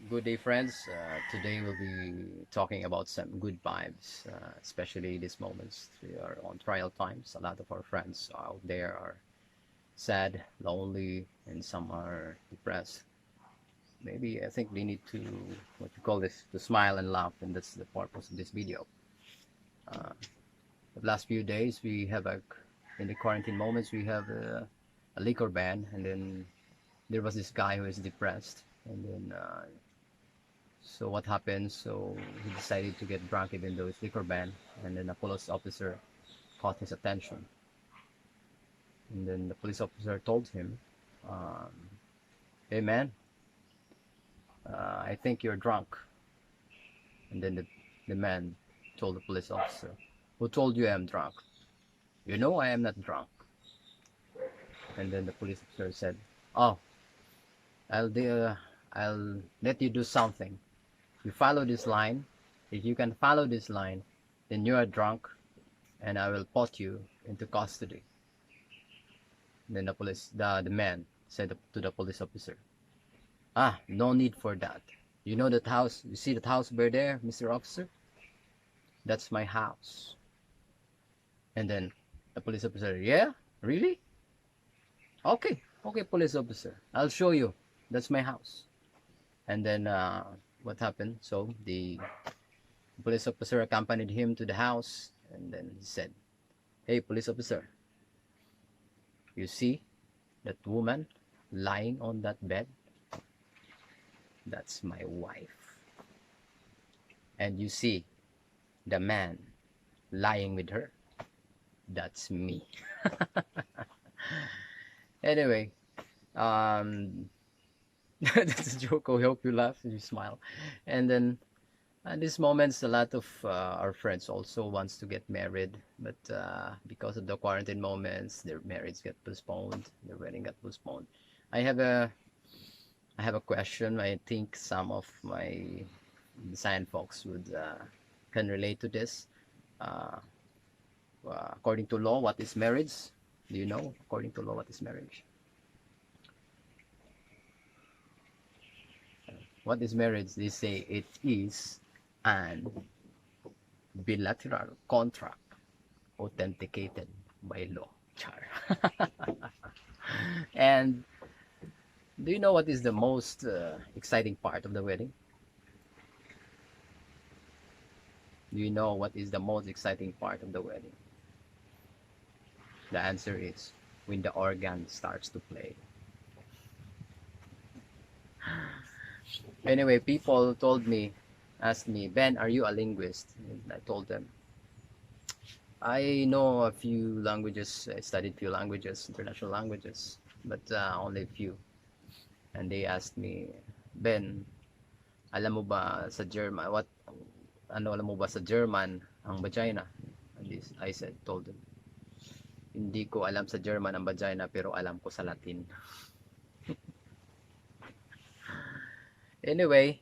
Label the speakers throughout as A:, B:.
A: Good day, friends. Today we'll be talking about some good vibes, especially these moments. We are on trial times. A lot of our friends out there are sad, lonely, and some are depressed. Maybe I think they need to, what you call this, to smile and laugh, and that's the purpose of this video. Uh, the last few days, we have in the quarantine moments, we have a liquor ban, and then there was this guy who is depressed, and then so what happened? So he decided to get drunk even though it's liquor ban, and then a police officer caught his attention. And then the police officer told him, um, "Hey man, I think you're drunk." And then the man told the police officer, "Who told you I'm drunk? You know I am not drunk." And then the police officer said, "Oh, I'll I'll let you do something. You follow this line. If you can follow this line, then you are drunk, and I will put you into custody." Then the man said to the police officer, "Ah, no need for that. You know that house? You see that house over there, Mr. Officer? That's my house." And then the police officer, "Yeah, really? Okay, okay, police officer. I'll show you. That's my house." And then what happened? So the police officer accompanied him to the house, and then he said, "Hey, police officer, you see that woman lying on that bed? That's my wife. And you see the man lying with her? That's me." Anyway, um, that's a joke. I hope you laugh and you smile. And then at these moments, a lot of our friends also wants to get married, but because of the quarantine moments, their marriage get postponed, their wedding got postponed. I have a I have a question. I think some of my design folks would can relate to this. Uh, According to law, what is marriage? Do you know? According to law, what is marriage? What is marriage? They say it is an bilateral contract authenticated by law. Char. And do you know what is the most exciting part of the wedding? Do you know what is the most exciting part of the wedding? The answer is when the organ starts to play. Anyway, people asked me, "Ben, are you a linguist?" And I told them, I know a few languages. I studied few languages, international languages, but only a few. And they asked me, "Ben, alam mo ba sa German, alam mo ba sa German ang vagina?" And I told them, "Hindi ko alam sa German ang vagina, pero alam ko sa Latin." Anyway,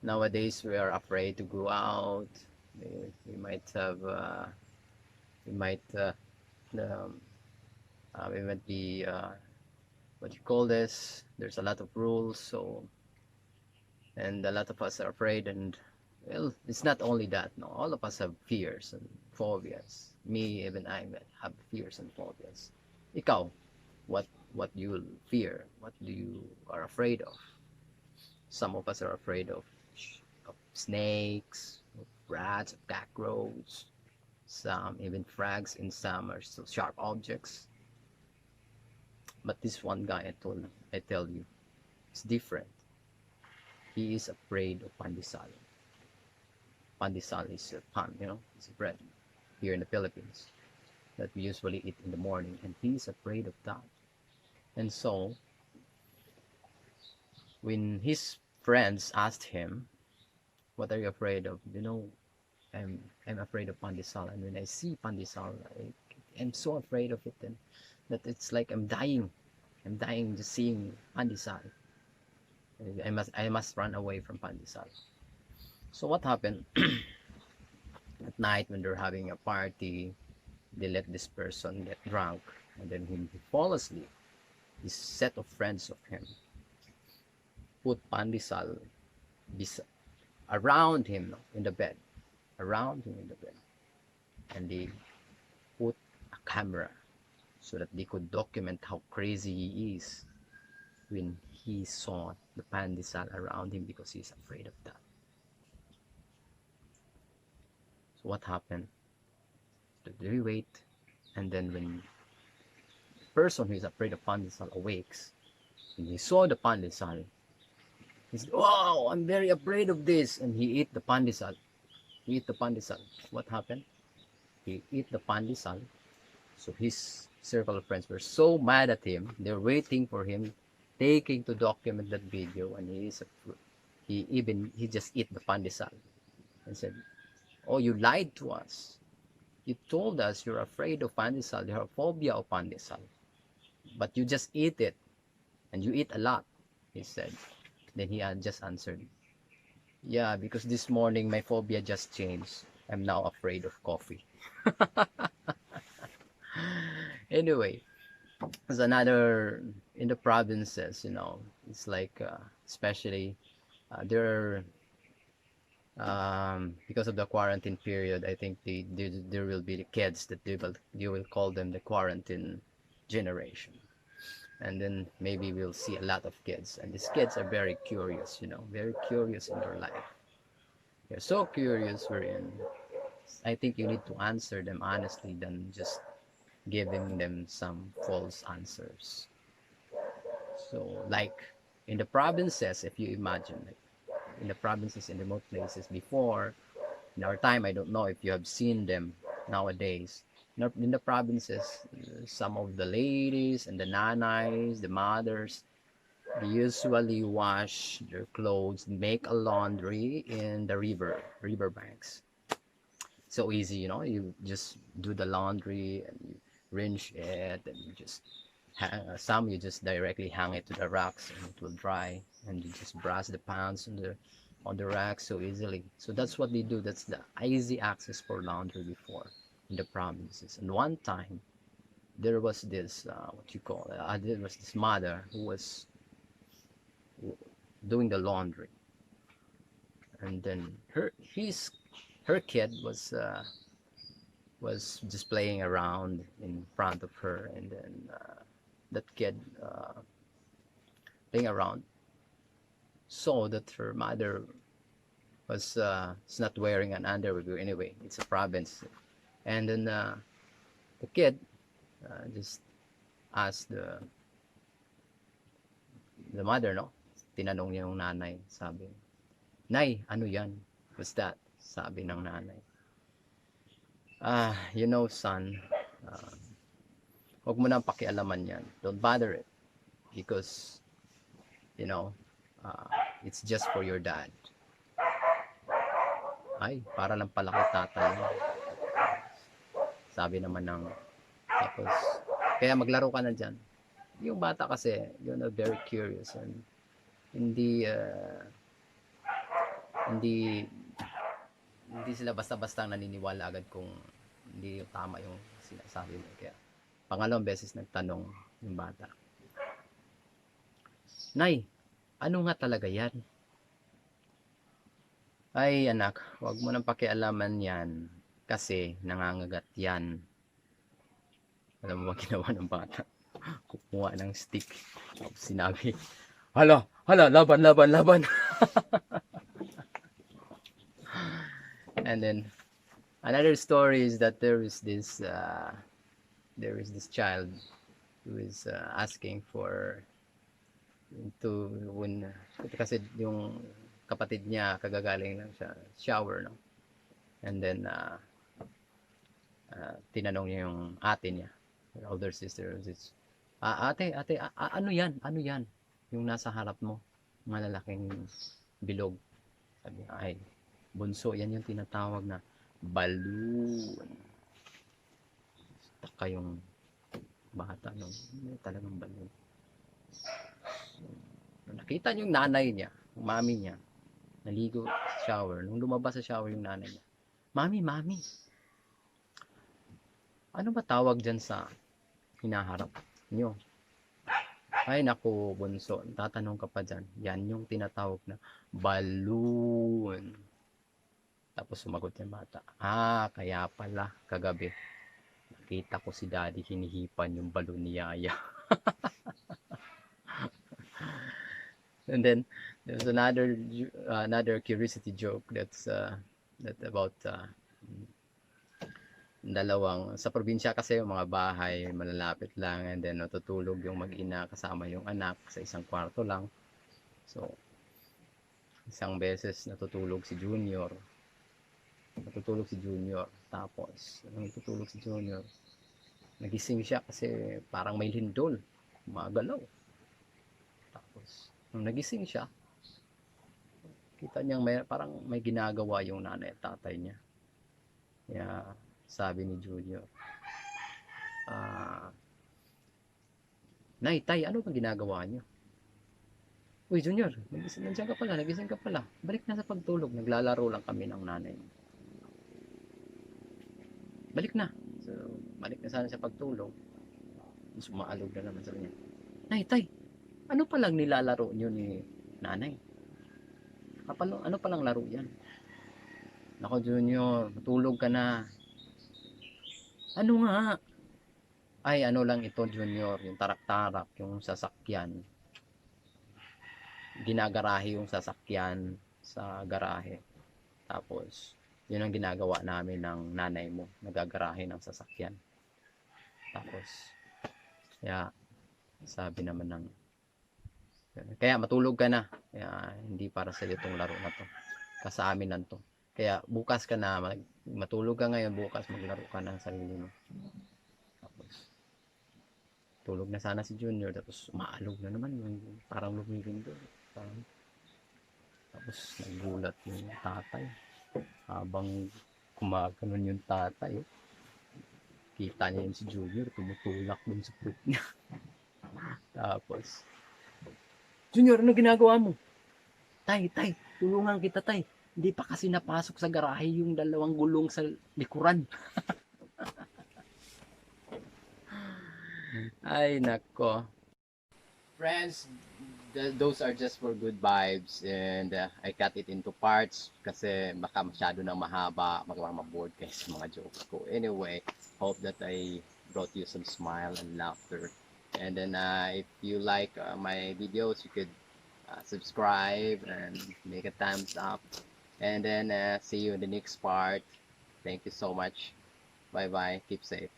A: nowadays we are afraid to go out. We might have, we might, um, we might be, what you call this? There's a lot of rules, so and a lot of us are afraid. And well, it's not only that. No, all of us have fears and phobias. Me, even I have fears and phobias. Ikaw, what you fear? What do you are afraid of? Some of us are afraid of snakes, of rats, of cockroaches. Some even frogs, and some are still sharp objects. But this one guy, I tell you, it's different. He is afraid of pandesal. Pandesal is a pan, it's a bread here in the Philippines that we usually eat in the morning, and he is afraid of that. And so, when his friends asked him, "What are you afraid of?" I'm afraid of pandesal, and when I see pandesal, I'm so afraid of it, and that it's like I'm dying. I'm dying just seeing pandesal. I must run away from pandesal. So what happened at night when they're having a party? They let this person get drunk, and then when he fall asleep, this set of friends of him put pandesal around him, no, in the bed, around him in the bed, and they put a camera so that they could document how crazy he is when he saw the pandesal around him because he's afraid of that. So what happened? They wait, and then when the person who is afraid of pandesal awakes, and he saw the pandesal, he said, "Oh, I'm very afraid of this," and he ate the pandesal. He ate the pandesal. What happened? He ate the pandesal. So his circle of friends were so mad at him. They're waiting for him, taking to document that video, and he just ate the pandesal and said, "Oh, you lied to us. You told us you're afraid of pandesal. You have a phobia of pandesal, but you just eat it, and you eat a lot," he said. Then he had just answered, "Yeah, because this morning my phobia just changed. I'm now afraid of coffee." Anyway, there's another in the provinces, it's like, especially, there because of the quarantine period, I think there will be the kids that they will call them the quarantine generation. And then maybe we'll see a lot of kids, and these kids are very curious, very curious in their life. They're so curious, wherein I think you need to answer them honestly than just giving them some false answers. So, like in the provinces, if you imagine, like in the provinces, in remote places before, in our time, I don't know if you have seen them nowadays. In the provinces, some of the ladies and the nanays, the mothers, they usually wash their clothes, make a laundry in the river banks. So easy, you just do the laundry and you rinse it, and you just some you just directly hang it to the racks and it will dry, and you just brush the pants on the rack so easily. So that's what they do. That's the easy access for laundry before in the provinces. And one time there was this there was this mother who was doing the laundry, and then her kid was just playing around in front of her, and then that kid playing around saw that her mother was not wearing an underwear. Anyway, it's a province, and then the kid just asked the mother, no, tinanong niya yung nanay, sabi, "Nay, ano yan? What's that?" Sabi ng nanay, son, uh, huwag mo nang pakialaman yan. Don't bother it, because you know uh, it's just for your dad. Ay, para lang pala kay tatay yan, sabi naman ng tapos, kaya maglaro ka na dyan. Yung bata kasi, very curious, and hindi hindi hindi sila basta-basta naniniwala agad kung hindi yung tama yung sinasabi mo. Kaya pangalawang beses nagtanong yung bata, "Nay, ano nga talaga yan?" "Ay anak, wag mo nang pakialaman yan, kasi nangangagat yan." Alam mo ba ginawa ng bata? Kumuha ng stick, tapos sinabi, "Hala, laban, laban, laban." And then another story is that there is this child who is asking for to when kasi yung kapatid niya kagagaling lang siya shower, no, and then tinanong niya yung ate niya, her older sister, ate, ano yan yung nasa harap mo, malalaking bilog?" Sabi niya, "Ay, bunso, yan yung tinatawag na balloon." Taka yung bata, no, talagang balloon. So, nakita niyo yung nanay niya, yung mami niya, naligo sa shower. Nung lumabas sa shower yung nanay niya, Mami, ano ba tawag dyan sa hinaharap niyo?" Ay naku, bunso, tatanong ka pa dyan. Yan yung tinatawag na balloon. Tapos sumagot yung bata. Kaya pala, kagabi, nakita ko si daddy hinihipan yung balloon ni Yaya. And then, there's another curiosity joke that about sa probinsya kasi yung mga bahay malalapit lang, and then natutulog yung mag-ina kasama yung anak sa isang kwarto lang. So isang beses natutulog si Junior, tapos nung natutulog si Junior, nagising siya kasi parang may lindol gumagalaw. Tapos nung nagising siya, kita niyang parang may ginagawa yung nanay at tatay niya. Kaya sabi ni Junior, Nay, tay, ano bang ginagawa niyo? Uy, Junior, nagising ka pala. Balik na sa pagtulog, naglalaro lang kami ng nanay mo. Balik na. So, balik na sana sa pagtulog. Sumaalog na naman sa kanya. Nay, tay, ano palang nilalaro niyo ni nanay? Ano palang laro yan? Nako, Junior, matulog ka na. Ano nga? Ay, ano lang ito, Junior, yung tarak-tarak, yung sasakyan. Ginagarahe yung sasakyan sa garahe. Tapos, yun ang ginagawa namin ng nanay mo, nagagarahe ng sasakyan. Tapos, sabi naman kaya matulog ka na. Kaya hindi para sa itong laro na to. Kasi amin lang to. Kaya bukas ka na, matulog ka ngayon, bukas maglaro ka ng sarili mo. Tapos, tulog na sana si Junior, tapos maalog na naman, parang lumilindol. Tapos nagulat yung tatay. Habang kumakanon yung tatay, kita niya yung si Junior, tumutulak dun sa puwet niya. Tapos, Junior, ano ginagawa mo? Tay, tulungan kita, tay. Hindi pa kasi napasok sa garahe yung dalawang gulong sa likuran. Ay, nako. Friends, those are just for good vibes, and I cut it into parts kasi baka masyado nang mahaba, maboard kayo sa mga jokes ko. Anyway, hope that I brought you some smile and laughter. And then if you like my videos, you could subscribe and make a thumbs up. And then see you in the next part. Thank you so much. Bye bye. Keep safe.